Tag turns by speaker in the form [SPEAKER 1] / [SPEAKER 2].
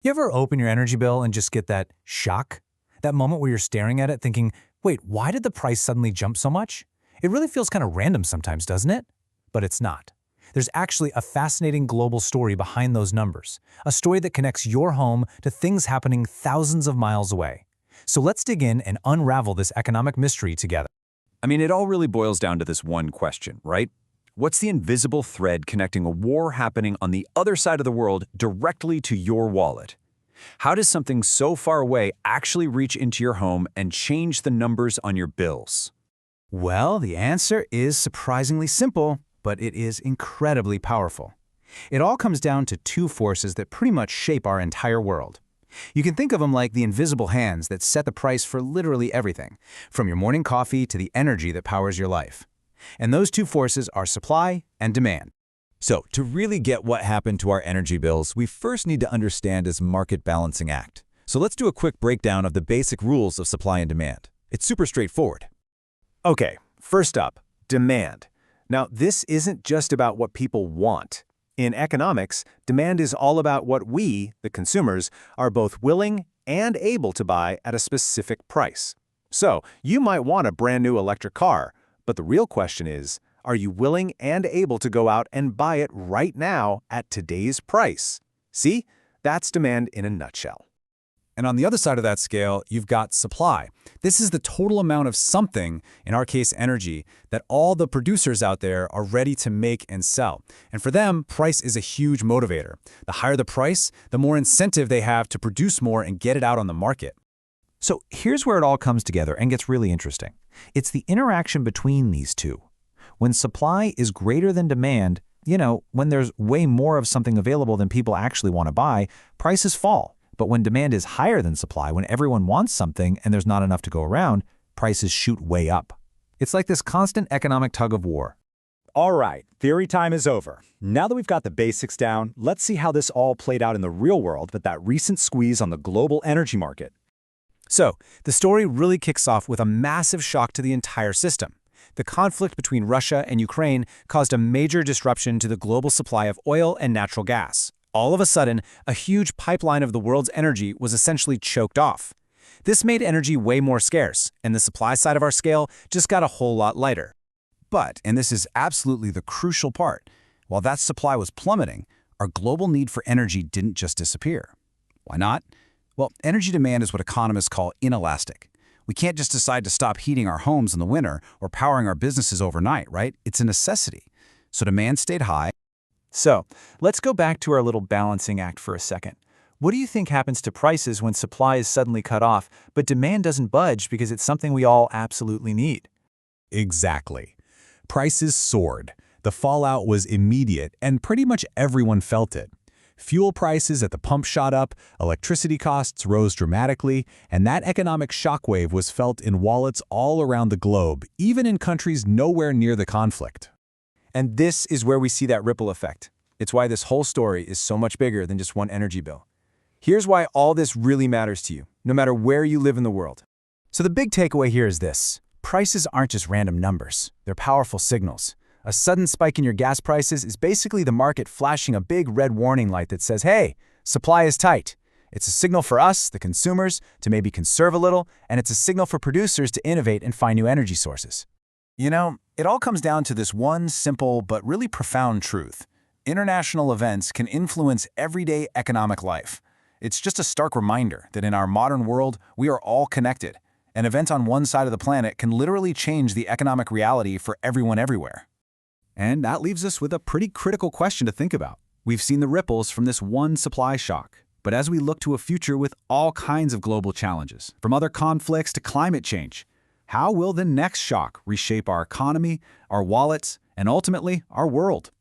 [SPEAKER 1] You ever open your energy bill and just get that shock? That moment where you're staring at it thinking, wait, why did the price suddenly jump so much? It really feels kind of random sometimes, doesn't it? But it's not. There's actually a fascinating global story behind those numbers, a story that connects your home to things happening thousands of miles away. So let's dig in and unravel this economic mystery together.
[SPEAKER 2] I mean, it all really boils down to this one question, right? What's the invisible thread connecting a war happening on the other side of the world directly to your wallet? How does something so far away actually reach into your home and change the numbers on your bills?
[SPEAKER 3] Well, the answer is surprisingly simple, but it is incredibly powerful. It all comes down to two forces that pretty much shape our entire world. You can think of them like the invisible hands that set the price for literally everything, from your morning coffee to the energy that powers your life. And those two forces are supply and demand.
[SPEAKER 4] So, to really get what happened to our energy bills, we first need to understand this market balancing act. So let's do a quick breakdown of the basic rules of supply and demand. It's super straightforward.
[SPEAKER 5] Okay, first up, demand. Now, this isn't just about what people want. In economics, demand is all about what we, the consumers, are both willing and able to buy at a specific price. So, you might want a brand new electric car, but the real question is, are you willing and able to go out and buy it right now at today's price? See, that's demand in a nutshell.
[SPEAKER 4] And on the other side of that scale, you've got supply. This is the total amount of something, in our case energy, that all the producers out there are ready to make and sell. And for them, price is a huge motivator. The higher the price, the more incentive they have to produce more and get it out on the market.
[SPEAKER 3] So here's where it all comes together and gets really interesting. It's the interaction between these two. When supply is greater than demand, when there's way more of something available than people actually want to buy, prices fall. But when demand is higher than supply, when everyone wants something and there's not enough to go around, prices shoot way up. It's like this constant economic tug of war.
[SPEAKER 6] All right, theory time is over. Now that we've got the basics down, let's see how this all played out in the real world with that recent squeeze on the global energy market.
[SPEAKER 3] So, the story really kicks off with a massive shock to the entire system. The conflict between Russia and Ukraine caused a major disruption to the global supply of oil and natural gas. All of a sudden, a huge pipeline of the world's energy was essentially choked off. This made energy way more scarce, and the supply side of our scale just got a whole lot lighter.
[SPEAKER 4] But, and this is absolutely the crucial part, while that supply was plummeting, our global need for energy didn't just disappear. Why not? Well, energy demand is what economists call inelastic. We can't just decide to stop heating our homes in the winter or powering our businesses overnight, right? It's a necessity. So demand stayed high.
[SPEAKER 1] So, let's go back to our little balancing act for a second. What do you think happens to prices when supply is suddenly cut off, but demand doesn't budge because it's something we all absolutely need?
[SPEAKER 7] Exactly. Prices soared. The fallout was immediate, and pretty much everyone felt it. Fuel prices at the pump shot up, electricity costs rose dramatically, and that economic shockwave was felt in wallets all around the globe, even in countries nowhere near the conflict.
[SPEAKER 1] And this is where we see that ripple effect. It's why this whole story is so much bigger than just one energy bill. Here's why all this really matters to you, no matter where you live in the world.
[SPEAKER 3] So the big takeaway here is this. Prices aren't just random numbers. They're powerful signals. A sudden spike in your gas prices is basically the market flashing a big red warning light that says, hey, supply is tight. It's a signal for us, the consumers, to maybe conserve a little, and it's a signal for producers to innovate and find new energy sources.
[SPEAKER 4] It all comes down to this one simple but really profound truth. International events can influence everyday economic life. It's just a stark reminder that in our modern world, we are all connected. An event on one side of the planet can literally change the economic reality for everyone everywhere. And that leaves us with a pretty critical question to think about. We've seen the ripples from this one supply shock. But as we look to a future with all kinds of global challenges, from other conflicts to climate change, how will the next shock reshape our economy, our wallets, and ultimately our world?